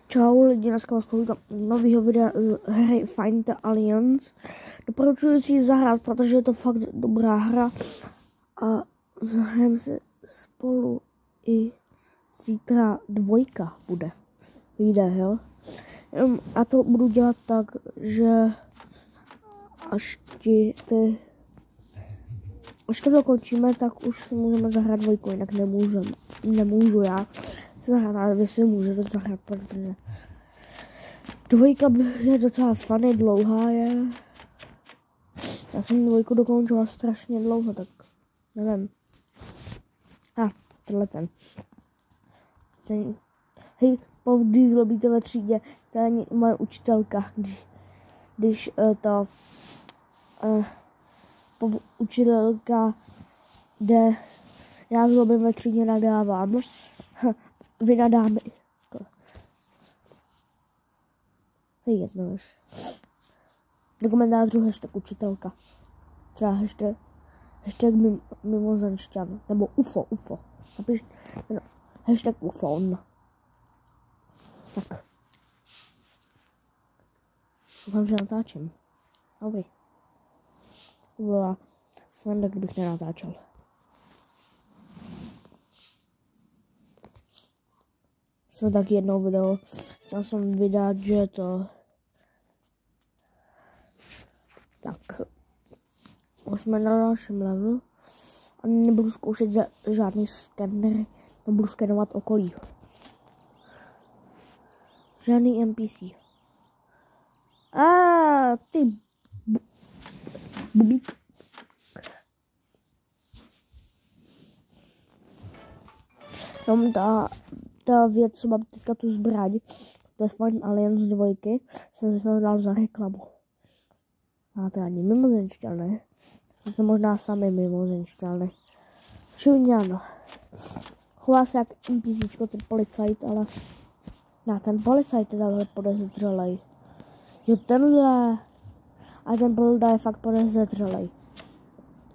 Čau lidi, dneska vás tam novýho videa z hry Find the Aliens. Doporučuji si ji zahrát, protože je to fakt dobrá hra a zahrajeme se spolu i zítra 2 bude. Vyjde, jo? A to budu dělat tak, že až to dokončíme, tak už si můžeme zahrát 2, jinak nemůžu já si zahrát, ale vy si můžete zahrát, protože 2 je docela funny, dlouhá je. Já jsem 2 dokončila strašně dlouho, tak nevím. Tenhle ten. Hej, když zlobíte ve třídě, to je moje učitelka, když učitelka jde, já zlobím ve třídě, nadávám, vy nadáme. To je jedno už. Do komentářů hashtag učitelka. Třeba hashtag mimozemšťan. Nebo UFO. Napiš hashtag UFO. Tak. Doufám, že natáčím. Dobrý. To byla sranda, kdybych nenatáčel. Jsme taky jednou video. Chtěl jsem vydat, že to... Tak. Už jsme na dalším levelu. A nebudu zkoušet žádný skener. Nebudu skenovat okolí. Žádný NPC. Ty bubík. Ta věc, co mám teďka tu zbraň, to je Find Aliens 2, jsem si to dal za reklamu. A to ani mimozenšťané. To jsou možná sami mimozenšťané. Čuňano. Chová se jak NPCčko, ten policajt, ale... ten policajt je takhle podezřelej. Jo, tenhle. A ten polda je fakt podezřelej.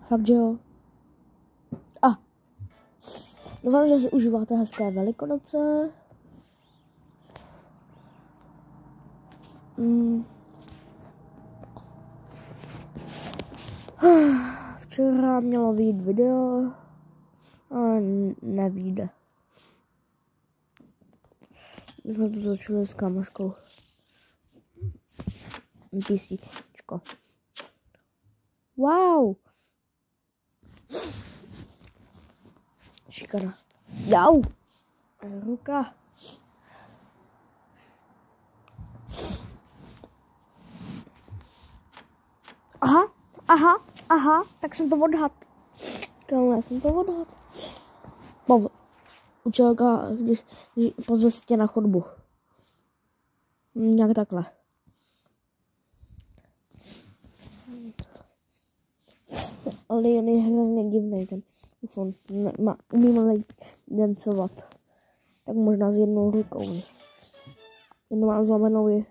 Fakt, že jo. Doufám, že si užíváte hezké Velikonoce. Včera mělo vyjít video, ale nevyjde. My jsme to začali s kamoškou. NPCčko. Wow! Šikana. Jau! Ruka. Aha, tak jsem to odhad. Já jsem to odhad. Učitelka, když pozve si tě na chodbu. Nějak takhle. Ale jen je hrozně divný ten iPhone. Umím dancovat. Tak možná s jednou rukou. Jednou mám zlomenou je.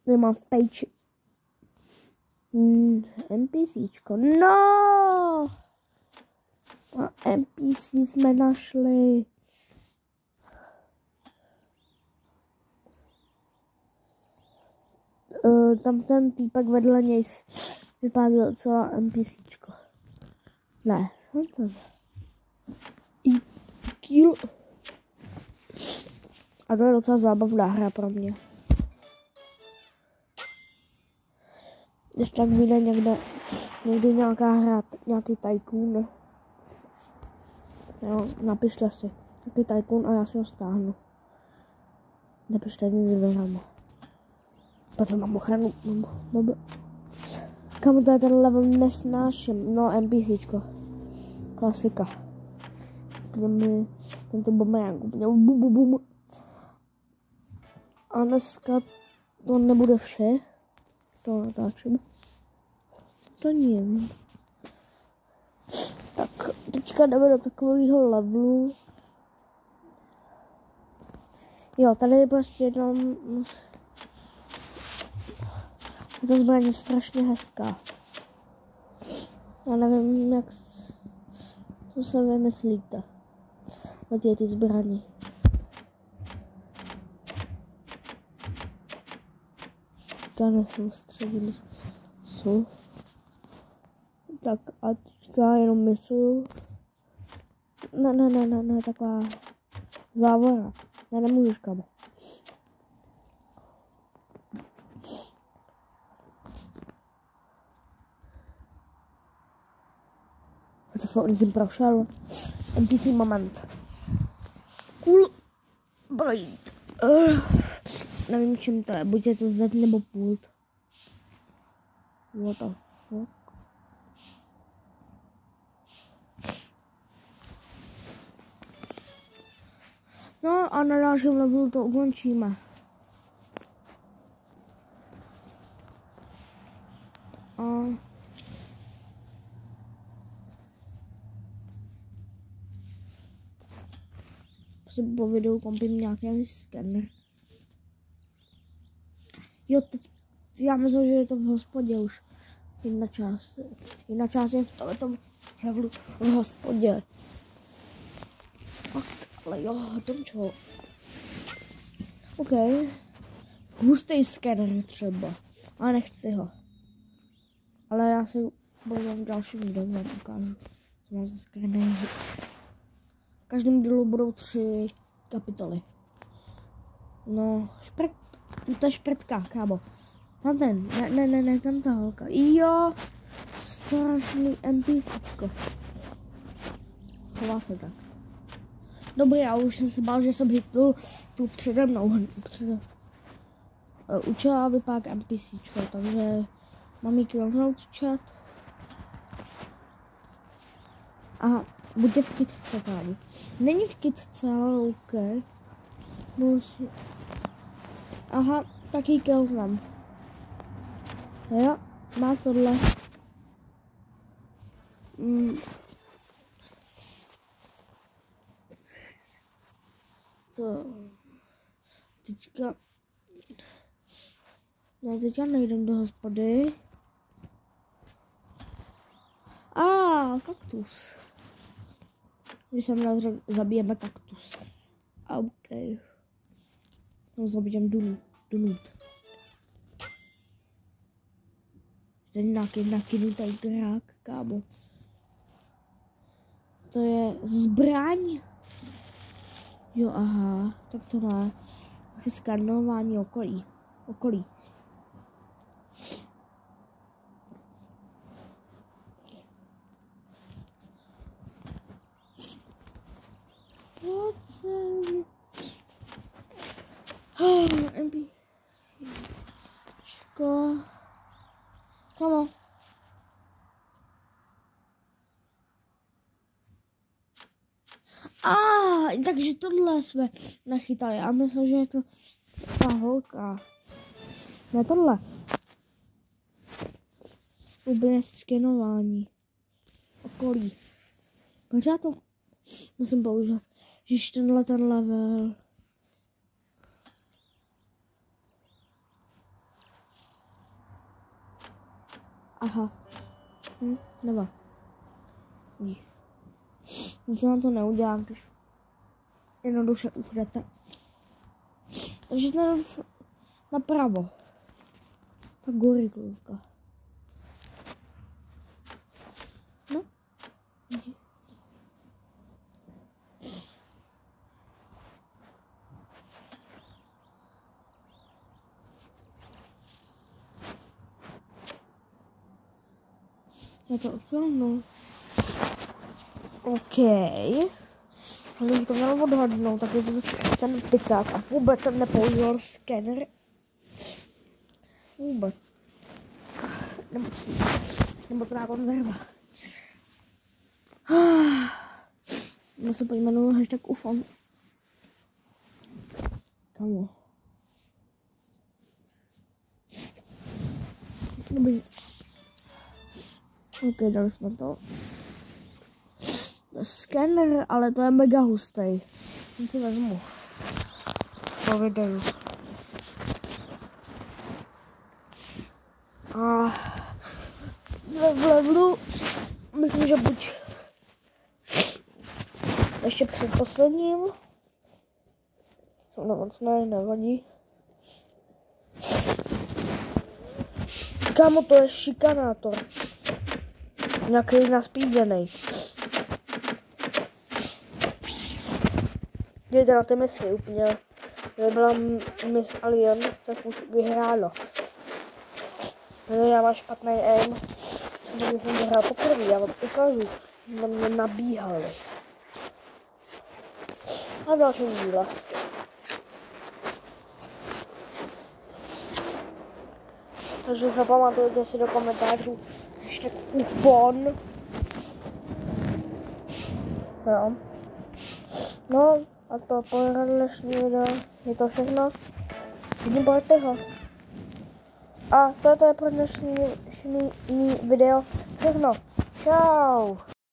Nemám v péči. NPCčko. No! A NPC jsme našli. Tam ten týpek vedle něj vypadá docela NPCčko. Ne, co to? Kill. A to je docela zábavná hra pro mě. Když tak vyjde někdy nějaká hra, nějaký Tycoon. Jo, napište si nějaký Tycoon a já si ho stáhnu. Nepište nic vyhrám. Protože mám ochranu. Kamu to je ten level nesnáším. No, NPCčko. Klasika. Tento bumerang úplně bum. A dneska to nebude vše. To natáčím. To nevím. Tak, teďka jdeme do takového levelu. Jo, tady je prostě jenom... Ta zbraň je strašně hezká. Já nevím, jak co se vymyslíte. na ty zbraně. Já nesoustředím se. Tak a teďka jenom myslu. Ne, taková závora. Ne, nemůžeš, kamo. To on tím prošel. NPC moment. Cool. Blade. Nevím, čím to je. Buď je to Z nebo pult. What the fuck? No a na dalším levelu to ukončíme. Po videu koupím nějaký skener. Jo, teď já myslím, že je to v hospodě už. Jedna část je v tomto levelu v hospodě. Fakt, ale jo, domčo. OK. Hustý skener třeba. Ale nechci ho. Ale já si budu v dalším videu vám ukážu. Co mám za skener. V každém dílu budou 3 kapitoly. No, to je šprtka, kámo. Tam ten, ne, tam ta holka. Jo, strašný NPCčko. Chová se tak. Dobrý, já už jsem se bál, že jsem hitnul tu přede mnou. Učila vypák NPCčko, takže mám jí killnout chat. Aha, buď je v kytce, kámo. Není v kytce, ale OK. Musí... Aha, taky killnem. Jo, má tohle. To... Teďka... No, teďka nejdem do hospody. Kaktus. Když jsem řekl, zabijeme kaktus. OK. No, zabijem dunut. Ten nakynutý drák, kámo. To je zbraň. Jo, aha, tak to ne. To je skanování okolí. NPCčko. Come on. Takže tohle jsme nachytali. A myslím, že je to ta holka. Ne tohle. Úplně skenování okolí. Proč já to musím používat? Ježiš, ten level. Aha. Nebo. Nic vám to neudělám, když jednoduše ukryte. Takže ten napravo. Ta goriklůvka. No. Já to odklánu. OK. Ale bych to měl odhadnout, tak je to ten picák. A vůbec jsem nepoužil skener. Vůbec. Nebo to dá konzerva. Já se pojmenuji hashtag ufon. Kamo. Dobrý. OK, dali jsme to. Skener, ale to je mega hustý. Ten si vezmu. Po videu. A jsme v levelu. Myslím, že buď ještě předposledním. Jsou nemocné, nevadí. Kámo, to je šikanátor. Nějaký naspíděnej. Jděte na té misi úplně. Kdyby byla Miss Alien, tak už vyhrálo. Já mám špatný aim. Když jsem vyhrál poprvé, já vám ukážu. Na mě nabíhali. A v dalším díle. Takže zapamatujte si do komentářů ještě ufon. Jo. No a to po dnešní video je to všechno. Vidím ho. A toto je pro dnešní video všechno. Čau.